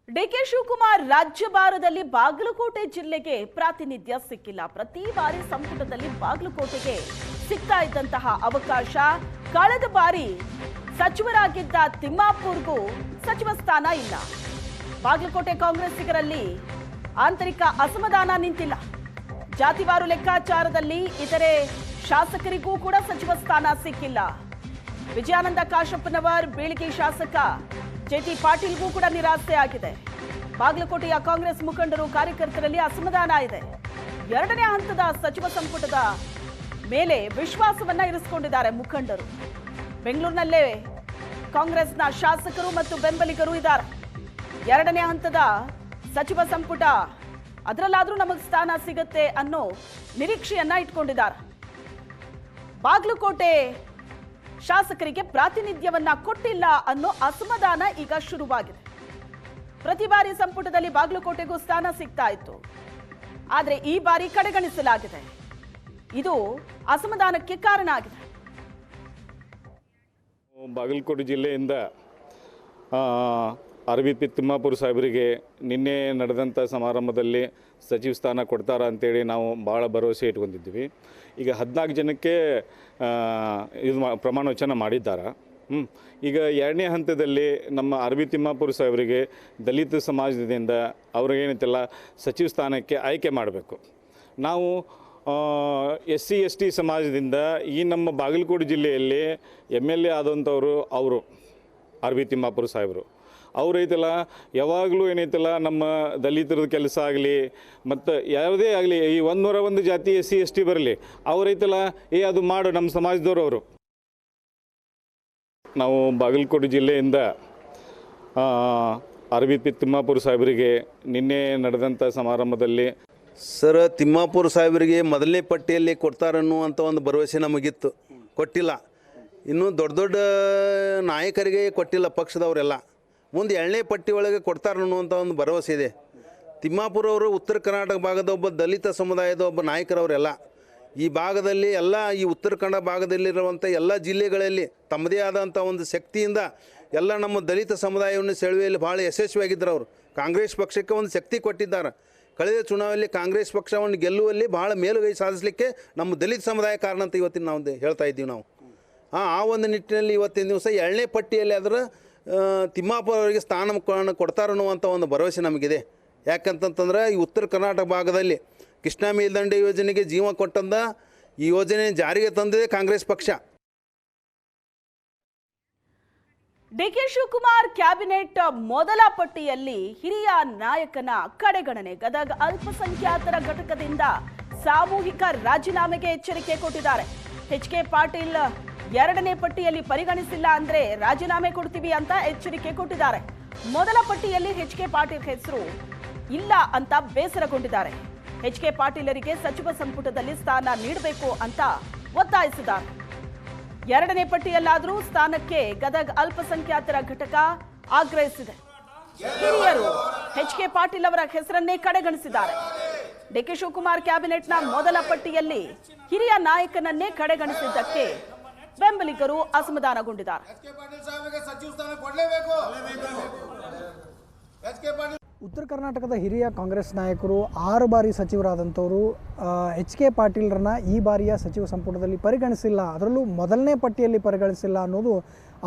DK Shivakumar ರಾಜ್ಯಭಾರದಲ್ಲಿ Bagalkot ಜಿಲ್ಲೆಗೆ ಪ್ರಾತಿನಿಧ್ಯ ಸಿಕ್ಕಿಲ್ಲ. ಪ್ರತಿ ಬಾರಿ ಸಂಪುಟದಲ್ಲಿ ಬಾಗಲಕೋಟೆಗೆ ಸಿಗ್ತಾ ಇದ್ದಂತಹ ಅವಕಾಶ ಕಳೆದ ಬಾರಿ ಸಚಿವರಾಗಿದ್ದ ತಿಮ್ಮಾಪುರ್ಗೂ ಸಚಿವ ಸ್ಥಾನ ಇಲ್ಲ. ಬಾಗಲಕೋಟೆ ಕಾಂಗ್ರೆಸ್ಸಿಗರಲ್ಲಿ ಆಂತರಿಕ ಅಸಮಾಧಾನ ನಿಂತಿಲ್ಲ. ಜಾತಿವಾರು ಲೆಕ್ಕಾಚಾರದಲ್ಲಿ ಇತರೆ ಶಾಸಕರಿಗೂ ಕೂಡ ಸಚಿವ ಸ್ಥಾನ ಸಿಕ್ಕಿಲ್ಲ. ವಿಜಯಾನಂದ ಕಾಶಪ್ಪನವರ್ ಬೀಳಿಗೆ ಶಾಸಕ ಜೆಟಿ ಪಾಟೀಲ್ಗೂ ಕೂಡ ನಿರಾಸೆ ಆಗಿದೆ. ಬಾಗಲಕೋಟೆಯ ಕಾಂಗ್ರೆಸ್ ಮುಖಂಡರು ಕಾರ್ಯಕರ್ತರಲ್ಲಿ ಅಸಮಾಧಾನ ಇದೆ. ಎರಡನೇ ಹಂತದ ಸಚಿವ ಸಂಪುಟದ ಮೇಲೆ ವಿಶ್ವಾಸವನ್ನ ಇರಿಸಿಕೊಂಡಿದ್ದಾರೆ ಮುಖಂಡರು. ಬೆಂಗಳೂರಿನಲ್ಲೇ ಕಾಂಗ್ರೆಸ್ನ ಶಾಸಕರು ಮತ್ತು ಬೆಂಬಲಿಗರು ಇದ್ದಾರೆ. ಎರಡನೇ ಹಂತದ ಸಚಿವ ಸಂಪುಟ ಅದರಲ್ಲಾದ್ರೂ ನಮಗೆ ಸ್ಥಾನ ಸಿಗುತ್ತೆ ಅನ್ನೋ ನಿರೀಕ್ಷೆಯನ್ನ ಇಟ್ಕೊಂಡಿದ್ದಾರೆ. ಬಾಗಲಕೋಟೆ ಶಾಸಕರಿಗೆ ಪ್ರಾತಿನಿಧ್ಯವನ್ನ ಕೊಟ್ಟಿಲ್ಲ ಅನ್ನೋ ಅಸಮಾಧಾನ ಈಗ ಶುರುವಾಗಿದೆ. ಪ್ರತಿ ಬಾರಿ ಸಂಪುಟದಲ್ಲಿ ಬಾಗಲಕೋಟೆಗೂ ಸ್ಥಾನ ಸಿಗ್ತಾ ಇತ್ತು, ಆದರೆ ಈ ಬಾರಿ ಕಡೆಗಣಿಸಲಾಗಿದೆ. ಇದು ಅಸಮಾಧಾನಕ್ಕೆ ಕಾರಣ ಆಗಿದೆ. ಬಾಗಲಕೋಟೆ ಜಿಲ್ಲೆಯಿಂದ ಅರವಿಂದ್ ತಿಮ್ಮಾಪುರ್ ಸಾಹೇಬರಿಗೆ ನಿನ್ನೆ ನಡೆದಂಥ ಸಮಾರಂಭದಲ್ಲಿ ಸಚಿವ ಸ್ಥಾನ ಕೊಡ್ತಾರ ಅಂತೇಳಿ ನಾವು ಭಾಳ ಭರವಸೆ ಇಟ್ಕೊಂಡಿದ್ವಿ. ಈಗ 14 ಜನಕ್ಕೆ ಇದು ಪ್ರಮಾಣ ವಚನ ಮಾಡಿದ್ದಾರೆ. ಈಗ ಎರಡನೇ ಹಂತದಲ್ಲಿ ನಮ್ಮ ಅರವಿಂದ್ ತಿಮ್ಮಾಪುರ್ ಸಾಹೇಬರಿಗೆ ದಲಿತ ಸಮಾಜದಿಂದ ಅವ್ರಿಗೇನೈತಲ್ಲ ಸಚಿವ ಸ್ಥಾನಕ್ಕೆ ಆಯ್ಕೆ ಮಾಡಬೇಕು. ನಾವು SC ST ಸಮಾಜದಿಂದ ಈ ನಮ್ಮ ಬಾಗಲಕೋಟೆ ಜಿಲ್ಲೆಯಲ್ಲಿ MLA ಆದಂಥವರು ಅವರು ಅರವಿಂದ್ ತಿಮ್ಮಾಪುರ್ ಸಾಹೇಬರು. ಅವ್ರೈತಲ್ಲ ಯಾವಾಗಲೂ ಏನೈತಲ್ಲ ನಮ್ಮ ದಲಿತರದ ಕೆಲಸ ಆಗಲಿ ಮತ್ತು ಯಾವುದೇ ಆಗಲಿ ಈ 101 ಜಾತಿ SC ST ಬರಲಿ ಅವರೈತಲ್ಲ ಅದು ಮಾಡು ನಮ್ಮ ಸಮಾಜದವರು ಅವರು. ನಾವು ಬಾಗಲಕೋಟೆ ಜಿಲ್ಲೆಯಿಂದ ಅರವಿಂದ್ ತಿಮ್ಮಾಪುರ್ ಸಾಹೇಬರಿಗೆ ನಿನ್ನೆ ನಡೆದಂಥ ಸಮಾರಂಭದಲ್ಲಿ ಸರ್ ತಿಮ್ಮಾಪುರ್ ಸಾಹೇಬರಿಗೆ ಮೊದಲನೇ ಪಟ್ಟಿಯಲ್ಲಿ ಕೊಡ್ತಾರನ್ನುವಂಥ ಒಂದು ಭರವಸೆ ನಮಗಿತ್ತು, ಕೊಟ್ಟಿಲ್ಲ. ಇನ್ನೂ ದೊಡ್ಡ ದೊಡ್ಡ ನಾಯಕರಿಗೆ ಕೊಟ್ಟಿಲ್ಲ ಪಕ್ಷದವರೆಲ್ಲ. ಮುಂದೆ ಎರಡನೇ ಪಟ್ಟಿ ಒಳಗೆ ಕೊಡ್ತಾರನ್ನುವಂಥ ಒಂದು ಭರವಸೆ ಇದೆ. ತಿಮ್ಮಾಪುರ ಅವರು ಉತ್ತರ ಕರ್ನಾಟಕ ಭಾಗದ ಒಬ್ಬ ದಲಿತ ಸಮುದಾಯದ ಒಬ್ಬ ನಾಯಕರವರೆಲ್ಲ. ಈ ಭಾಗದಲ್ಲಿ ಎಲ್ಲ ಈ ಉತ್ತರ ಕನ್ನಡ ಭಾಗದಲ್ಲಿರುವಂಥ ಎಲ್ಲ ಜಿಲ್ಲೆಗಳಲ್ಲಿ ತಮ್ಮದೇ ಆದಂಥ ಒಂದು ಶಕ್ತಿಯಿಂದ ಎಲ್ಲ ನಮ್ಮ ದಲಿತ ಸಮುದಾಯವನ್ನು ಸೆಳೆಯುವಲ್ಲಿ ಭಾಳ ಯಶಸ್ವಿಯಾಗಿದ್ದರು. ಅವರು ಕಾಂಗ್ರೆಸ್ ಪಕ್ಷಕ್ಕೆ ಒಂದು ಶಕ್ತಿ ಕೊಟ್ಟಿದ್ದಾರೆ. ಕಳೆದ ಚುನಾವಣೆಯಲ್ಲಿ ಕಾಂಗ್ರೆಸ್ ಪಕ್ಷವನ್ನು ಗೆಲ್ಲುವಲ್ಲಿ ಭಾಳ ಮೇಲುಗೈ ಸಾಧಿಸಲಿಕ್ಕೆ ನಮ್ಮ ದಲಿತ ಸಮುದಾಯ ಕಾರಣ ಅಂತ ಇವತ್ತಿನ ನಾವು ಹೇಳ್ತಾ ಇದ್ದೀವಿ ನಾವು. ಆ ಒಂದು ನಿಟ್ಟಿನಲ್ಲಿ ಇವತ್ತಿನ ದಿವಸ ಎರಡನೇ ಪಟ್ಟಿಯಲ್ಲಿ ಅದರ ತಿಮ್ಮಾಪುರ ಅವರಿಗೆ ಸ್ಥಾನ ಕೊಡ್ತಾರನ್ನುವಂಥ ಒಂದು ಭರವಸೆ ನಮಗಿದೆ. ಯಾಕಂತಂತಂದ್ರೆ ಈ ಉತ್ತರ ಕರ್ನಾಟಕ ಭಾಗದಲ್ಲಿ ಕೃಷ್ಣಾ ಮೇಲ್ದಂಡೆ ಯೋಜನೆಗೆ ಜೀವ ಕೊಟ್ಟಂದ ಈ ಯೋಜನೆ ಜಾರಿಗೆ ತಂದಿದೆ ಕಾಂಗ್ರೆಸ್ ಪಕ್ಷ. ಡಿಕೆ ಶಿವಕುಮಾರ್ ಕ್ಯಾಬಿನೆಟ್ ಮೊದಲ ಪಟ್ಟಿಯಲ್ಲಿ ಹಿರಿಯ ನಾಯಕನ ಕಡೆಗಣನೆ. ಗದಗ ಅಲ್ಪಸಂಖ್ಯಾತರ ಘಟಕದಿಂದ ಸಾಮೂಹಿಕ ರಾಜೀನಾಮೆಗೆ ಎಚ್ಚರಿಕೆ ಕೊಟ್ಟಿದ್ದಾರೆ. HK ಪಾಟೀಲ್ ಎರಡನೇ ಪಟ್ಟಿಯಲ್ಲಿ ಪರಿಗಣಿಸಿಲ್ಲ ಅಂದ್ರೆ ರಾಜೀನಾಮೆ ಕೊಡ್ತೀವಿ ಅಂತ ಎಚ್ಚರಿಕೆ ಕೊಟ್ಟಿದ್ದಾರೆ. ಮೊದಲ ಪಟ್ಟಿಯಲ್ಲಿ HK ಪಾಟೀಲ್ ಹೆಸರು ಇಲ್ಲ ಅಂತ ಬೇಸರಗೊಂಡಿದ್ದಾರೆ. HK ಪಾಟೀಲರಿಗೆ ಸಚಿವ ಸಂಪುಟದಲ್ಲಿ ಸ್ಥಾನ ನೀಡಬೇಕು ಅಂತ ಒತ್ತಾಯಿಸಿದ್ದಾರೆ. ಎರಡನೇ ಪಟ್ಟಿಯಲ್ಲಾದರೂ ಸ್ಥಾನಕ್ಕೆ ಗದಗ ಅಲ್ಪಸಂಖ್ಯಾತರ ಘಟಕ ಆಗ್ರಹಿಸಿದೆ. ಹಿರಿಯರು HK ಪಾಟೀಲ್ ಅವರ ಹೆಸರನ್ನೇ ಕಡೆಗಣಿಸಿದ್ದಾರೆ. ಡಿಕೆ ಶಿವಕುಮಾರ್ ಕ್ಯಾಬಿನೆಟ್ನ ಮೊದಲ ಪಟ್ಟಿಯಲ್ಲಿ ಹಿರಿಯ ನಾಯಕನನ್ನೇ ಕಡೆಗಣಿಸಿದ್ದಕ್ಕೆ ಬೆಂಬಲಿಗರು ಅಸಮಾಧಾನಗೊಂಡಿದ್ದಾರೆ. ಉತ್ತರ ಕರ್ನಾಟಕದ ಹಿರಿಯ ಕಾಂಗ್ರೆಸ್ ನಾಯಕರು 6 ಬಾರಿ ಸಚಿವರಾದಂಥವರು HK ಪಾಟೀಲ್ರನ್ನ ಈ ಬಾರಿಯ ಸಚಿವ ಸಂಪುಟದಲ್ಲಿ ಪರಿಗಣಿಸಿಲ್ಲ, ಅದರಲ್ಲೂ ಮೊದಲನೇ ಪಟ್ಟಿಯಲ್ಲಿ ಪರಿಗಣಿಸಿಲ್ಲ ಅನ್ನೋದು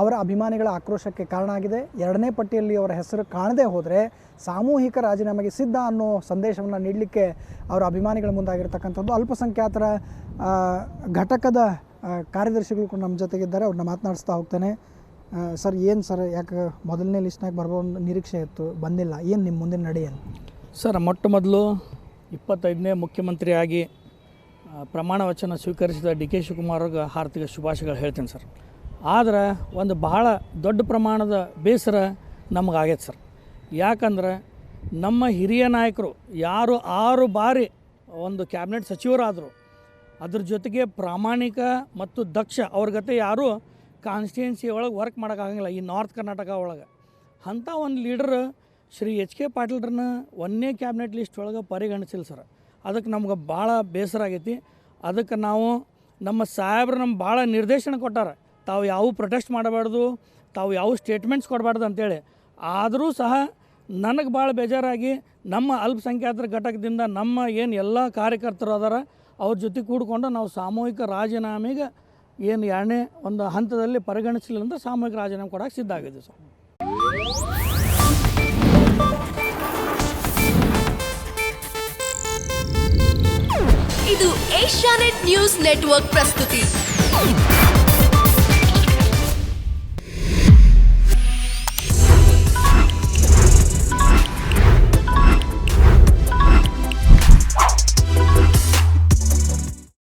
ಅವರ ಅಭಿಮಾನಿಗಳ ಆಕ್ರೋಶಕ್ಕೆ ಕಾರಣ ಆಗಿದೆ. ಎರಡನೇ ಪಟ್ಟಿಯಲ್ಲಿ ಅವರ ಹೆಸರು ಕಾಣದೇ ಹೋದರೆ ಸಾಮೂಹಿಕ ರಾಜೀನಾಮೆಗೆ ಸಿದ್ಧ ಅನ್ನೋ ಸಂದೇಶವನ್ನು ನೀಡಲಿಕ್ಕೆ ಅವರ ಅಭಿಮಾನಿಗಳ ಮುಂದಾಗಿರ್ತಕ್ಕಂಥದ್ದು. ಅಲ್ಪಸಂಖ್ಯಾತರ ಘಟಕದ ಕಾರ್ಯದರ್ಶಿಗಳು ಕೂಡ ನಮ್ಮ ಜೊತೆಗಿದ್ದಾರೆ. ಅವ್ರನ್ನ ಮಾತನಾಡಿಸ್ತಾ ಹೋಗ್ತಾನೆ. ಸರ್ ಏನು ಸರ್, ಯಾಕೆ ಮೊದಲನೇ ಲಿಸ್ಟ್ನಾಗ ಬರ್ಬೋದು ನಿರೀಕ್ಷೆ ಇತ್ತು, ಬಂದಿಲ್ಲ, ಏನು ನಿಮ್ಮ ಮುಂದಿನ ನಡೆ ಏನು? ಸರ್, ಮೊಟ್ಟ ಮೊದಲು 25ನೇ ಮುಖ್ಯಮಂತ್ರಿಯಾಗಿ ಪ್ರಮಾಣ ವಚನ ಸ್ವೀಕರಿಸಿದ ಡಿಕೆ ಶಿವಕುಮಾರ್ ಅವ್ರಿಗೆ ಹಾರ್ದಿಕ ಶುಭಾಶಯಗಳು ಹೇಳ್ತೀನಿ ಸರ್. ಆದರೆ ಒಂದು ಬಹಳ ದೊಡ್ಡ ಪ್ರಮಾಣದ ಬೇಸರ ನಮಗಾಗೈತೆ ಸರ್. ಯಾಕಂದ್ರೆ ನಮ್ಮ ಹಿರಿಯ ನಾಯಕರು ಯಾರು 6 ಬಾರಿ ಒಂದು ಕ್ಯಾಬಿನೆಟ್ ಸಚಿವರಾದರು, ಅದ್ರ ಜೊತೆಗೆ ಪ್ರಾಮಾಣಿಕ ಮತ್ತು ದಕ್ಷ ಅವ್ರ ಗತೆ ಯಾರೂ ಕಾನ್ಸ್ಟಿಟ್ಯೂನ್ಸಿ ಒಳಗೆ ವರ್ಕ್ ಮಾಡೋಕ್ಕಾಗಂಗಿಲ್ಲ ಈ ನಾರ್ತ್ ಕರ್ನಾಟಕ ಒಳಗೆ. ಅಂಥ ಒಂದು ಲೀಡರ್ ಶ್ರೀ HK ಪಾಟೀಲ್ರನ್ನ ಒಂದನೇ ಕ್ಯಾಬಿನೆಟ್ ಲಿಸ್ಟ್ ಒಳಗೆ ಪರಿಗಣಿಸಿಲ್ಲ ಸರ್. ಅದಕ್ಕೆ ನಮ್ಗೆ ಭಾಳ ಬೇಸರ ಆಗೈತಿ. ಅದಕ್ಕೆ ನಾವು ನಮ್ಮ ಸಾಹೇಬ್ರು ನಮ್ಗೆ ಭಾಳ ನಿರ್ದೇಶನ ಕೊಟ್ಟಾರೆ, ತಾವು ಯಾವ ಪ್ರೊಟೆಸ್ಟ್ ಮಾಡಬಾರ್ದು, ತಾವು ಯಾವ ಸ್ಟೇಟ್ಮೆಂಟ್ಸ್ ಕೊಡಬಾರ್ದು ಅಂತೇಳಿ. ಆದರೂ ಸಹ ನನಗೆ ಭಾಳ ಬೇಜಾರಾಗಿ ನಮ್ಮ ಅಲ್ಪಸಂಖ್ಯಾತರ ಘಟಕದಿಂದ ನಮ್ಮ ಏನು ಎಲ್ಲ ಕಾರ್ಯಕರ್ತರು ಅದಾರ ಅವ್ರ ಜೊತೆ ಕೂಡಿಕೊಂಡು ನಾವು ಸಾಮೂಹಿಕ ರಾಜೀನಾಮೆಗೆ ಏನು ಎರಡನೇ ಒಂದು ಹಂತದಲ್ಲಿ ಪರಿಗಣಿಸಲಿಲ್ಲ ಅಂತ ಸಾಮೂಹಿಕ ರಾಜೀನಾಮೆ ಕೊಡೋಕೆ ಸಿದ್ಧ ಆಗಿದೆ ಸರ್. ಇದು ಏಷ್ಯಾನೆಟ್ ನ್ಯೂಸ್ ನೆಟ್ವರ್ಕ್ ಪ್ರಸ್ತುತಿ.